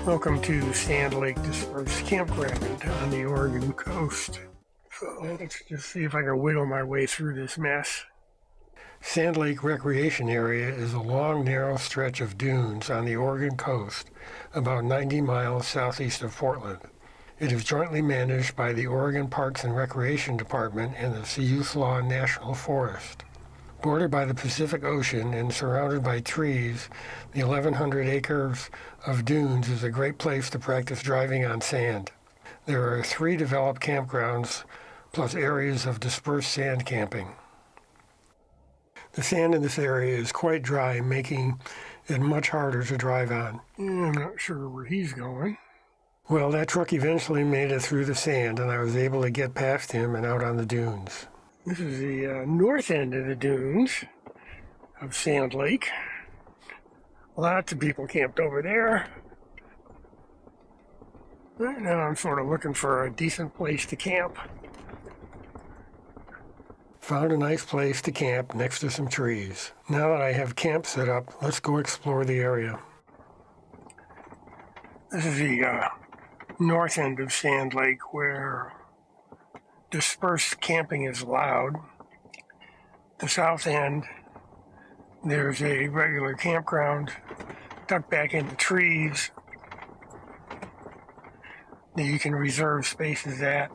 Welcome to Sand Lake Dispersed Campground on the Oregon coast. So let's just see if I can wiggle my way through this mess. Sand Lake Recreation Area is a long, narrow stretch of dunes on the Oregon coast, about 90 miles southeast of Portland. It is jointly managed by the Oregon Parks and Recreation Department and the Siuslaw National Forest. Bordered by the Pacific Ocean and surrounded by trees, the 1,100 acres of dunes is a great place to practice driving on sand. There are 3 developed campgrounds, plus areas of dispersed sand camping. The sand in this area is quite dry, making it much harder to drive on. I'm not sure where he's going. Well, that truck eventually made it through the sand, and I was able to get past him and out on the dunes. This is the north end of the dunes of Sand Lake. Lots of people camped over there. Right now I'm sort of looking for a decent place to camp. Found a nice place to camp next to some trees. Now that I have camp set up, let's go explore the area. This is the north end of Sand Lake where dispersed camping is allowed. The south end, there's a regular campground tucked back into trees that you can reserve spaces at.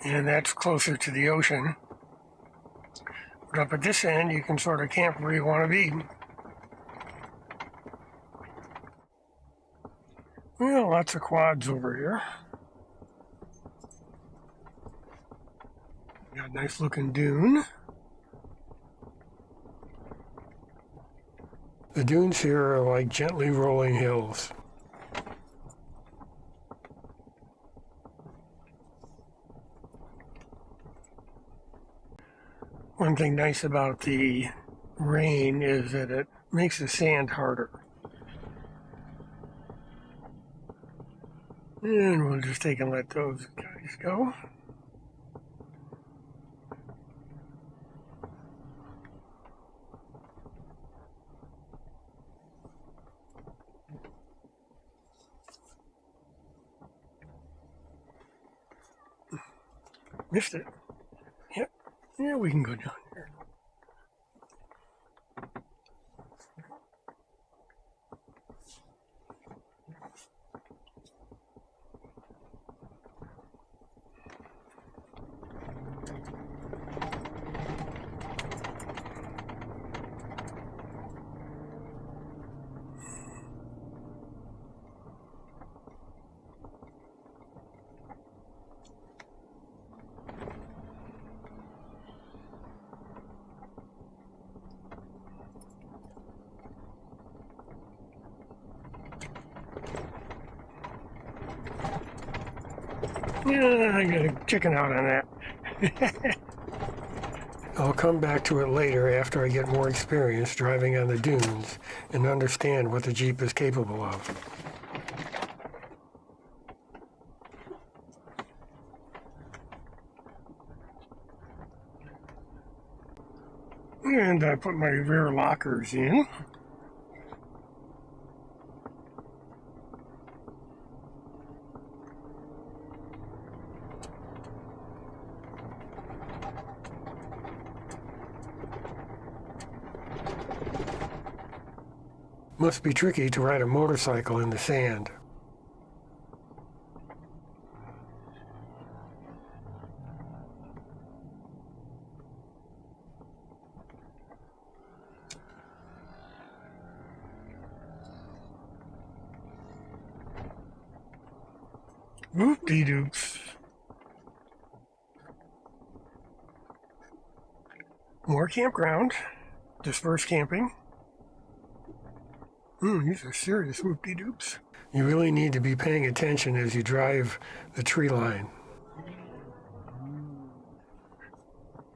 And that's closer to the ocean. But up at this end, you can sort of camp where you want to be. Well, lots of quads over here. Got a nice looking dune. The dunes here are like gently rolling hills. One thing nice about the rain is that it makes the sand harder. And we'll just take and let those guys go. Missed it. Yep. Yeah, we can go down here. Yeah, I gotta chicken out on that. I'll come back to it later after I get more experience driving on the dunes and understand what the Jeep is capable of. And I put my rear lockers in. Must be tricky to ride a motorcycle in the sand. Whoop-de-doops. More campground. Dispersed camping. These are serious whoop-de-doops. You really need to be paying attention as you drive the tree line.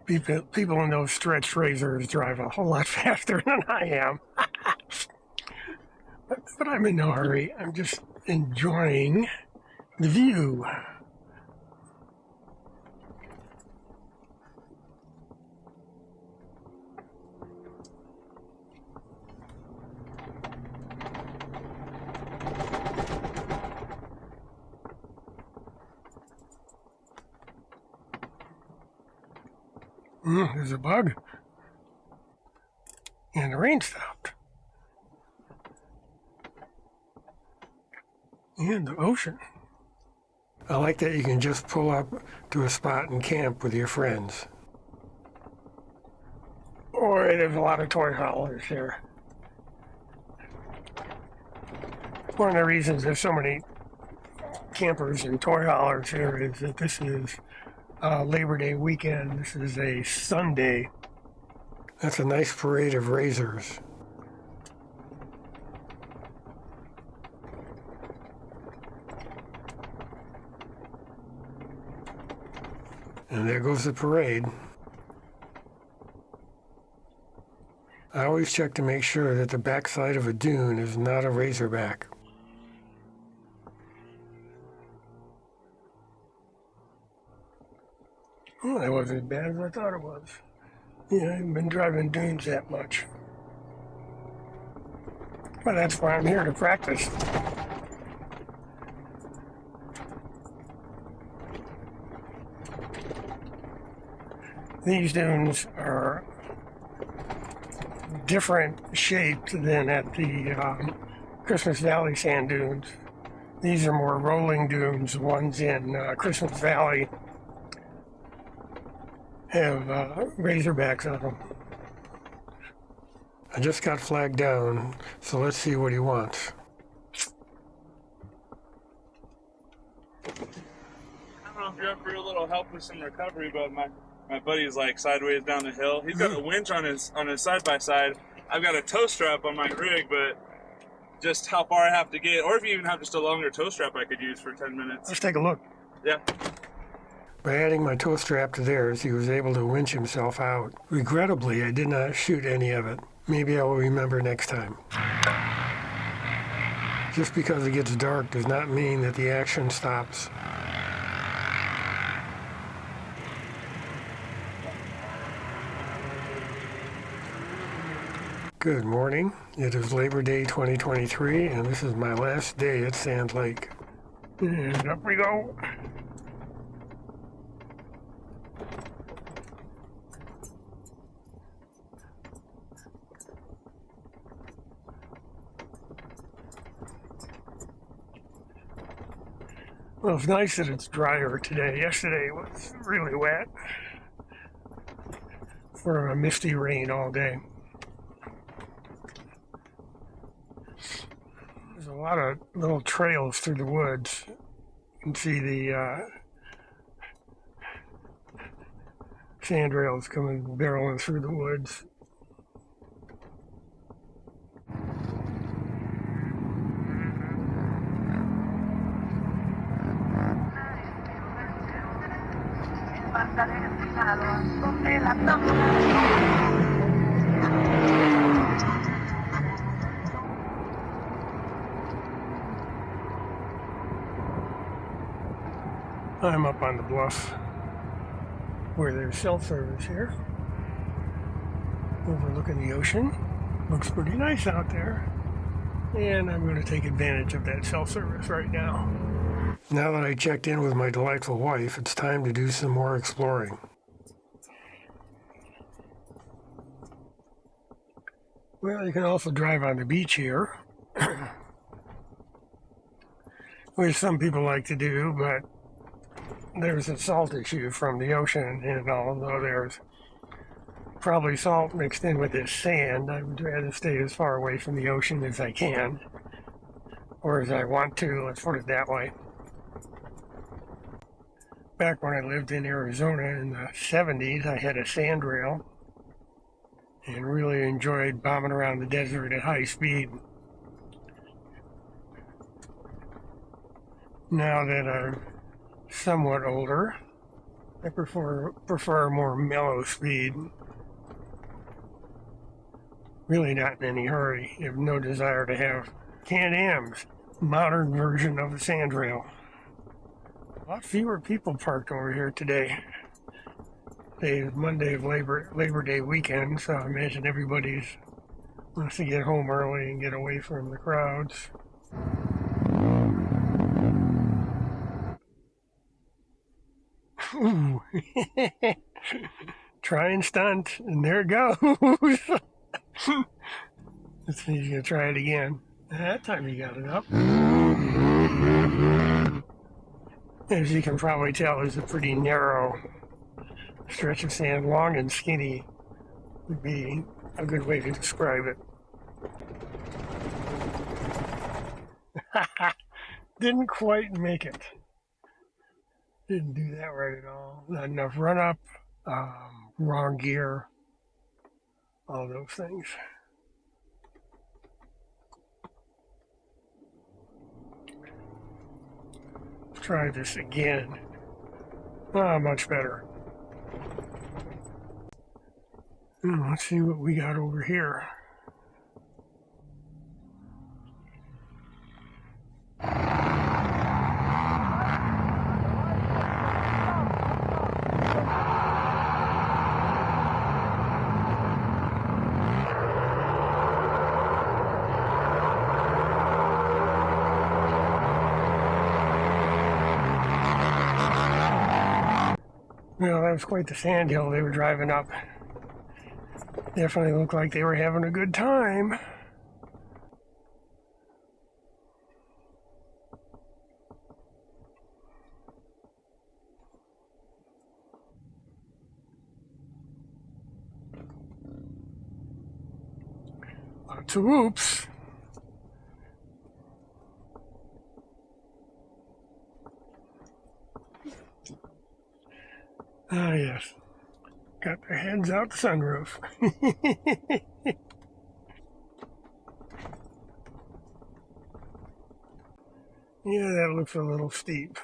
People in those stretch razors drive a whole lot faster than I am. But I'm in no hurry. I'm just enjoying the view. There's a bug. And the rain stopped. And the ocean. I like that you can just pull up to a spot and camp with your friends. Boy, there's a lot of toy haulers here. One of the reasons there's so many campers and toy haulers here is that this is Labor Day weekend. This is a Sunday. That's a nice parade of razors. And there goes the parade. I always check to make sure that the backside of a dune is not a razorback. Oh, that wasn't as bad as I thought it was. Yeah, I haven't been driving dunes that much. But that's why I'm here to practice. These dunes are different shaped than at the Christmas Valley sand dunes. These are more rolling dunes. The ones in Christmas Valley have razorbacks on them. I just got flagged down, so let's see what he wants. I don't know if you're up for a little help with some recovery, but my buddy's like sideways down the hill. He's got a winch on his side-by-side. I've got a tow strap on my rig, but just how far I have to get, or if you even have just a longer tow strap I could use for 10 minutes. Let's take a look. Yeah. By adding my tow strap to theirs, he was able to winch himself out. Regrettably, I did not shoot any of it. Maybe I will remember next time. Just because it gets dark does not mean that the action stops. Good morning. It is Labor Day 2023, and this is my last day at Sand Lake. And up we go. Well, it's nice that it's drier today. Yesterday was really wet for a misty rain all day. There's a lot of little trails through the woods. You can see the sand rails coming barreling through the woods. I'm up on the bluff where there's cell service here, overlooking the ocean. Looks pretty nice out there, and I'm going to take advantage of that cell service right now. Now that I checked in with my delightful wife, it's time to do some more exploring. Well, you can also drive on the beach here, which some people like to do, but there's a salt issue from the ocean, and although there's probably salt mixed in with this sand, I would rather stay as far away from the ocean as I can, or as I want to, let's put it that way. Back when I lived in Arizona in the 70s, I had a sand rail and really enjoyed bombing around the desert at high speed. Now that I'm somewhat older, I prefer a more mellow speed. Really not in any hurry. I have no desire to have Can-Am's modern version of the sand rail. A lot fewer people parked over here today. Today is Monday of Labor Day weekend, so I imagine everybody's wants to get home early and get away from the crowds. Ooh. Try and stunt, and there it goes. Let's see, he's gonna try it again. That time he got it up. As you can probably tell, it's a pretty narrow stretch of sand. Long and skinny would be a good way to describe it. Didn't quite make it. Didn't do that right at all. Not enough run up, wrong gear, all those things. Try this again. Much better. Let's see what we got over here. Well, that was quite the sand hill they were driving up. Definitely looked like they were having a good time. Lots of whoops. Ah, yes. Got their heads out the sunroof. Yeah, that looks a little steep.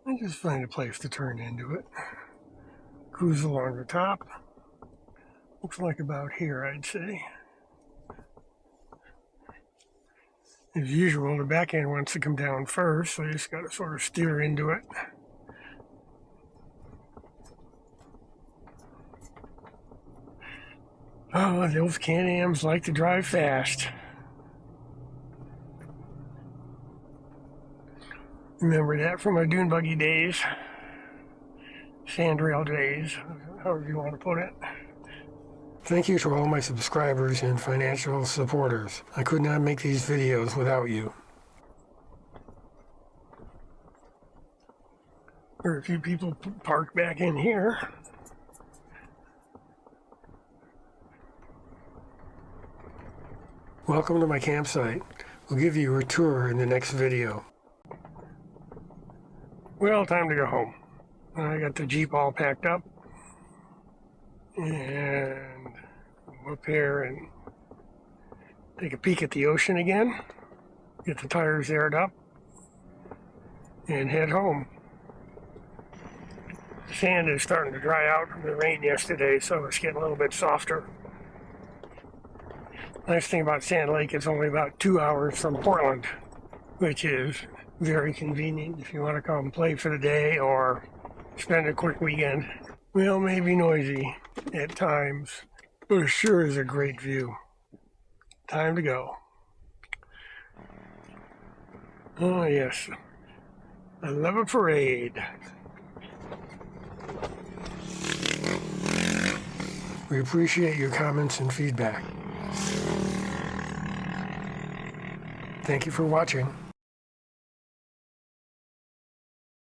I just find a place to turn into it. Cruise along the top. Looks like about here, I'd say. As usual, the back end wants to come down first, so you just got to sort of steer into it. Oh, those Can-Ams like to drive fast. Remember that from my dune buggy days, sandrail days, however you want to put it. Thank you to all my subscribers and financial supporters. I could not make these videos without you. There are a few people parked back in here. Welcome to my campsite. We'll give you a tour in the next video. Well, time to go home. I got the Jeep all packed up. And go up here and take a peek at the ocean again. Get the tires aired up. And head home. The sand is starting to dry out from the rain yesterday, so it's getting a little bit softer. Nice thing about Sand Lake, it's only about 2 hours from Portland, which is very convenient if you want to come play for the day or spend a quick weekend. Well, maybe noisy at times, but it sure is a great view. Time to go. Oh, yes. I love a parade. We appreciate your comments and feedback. Thank you for watching.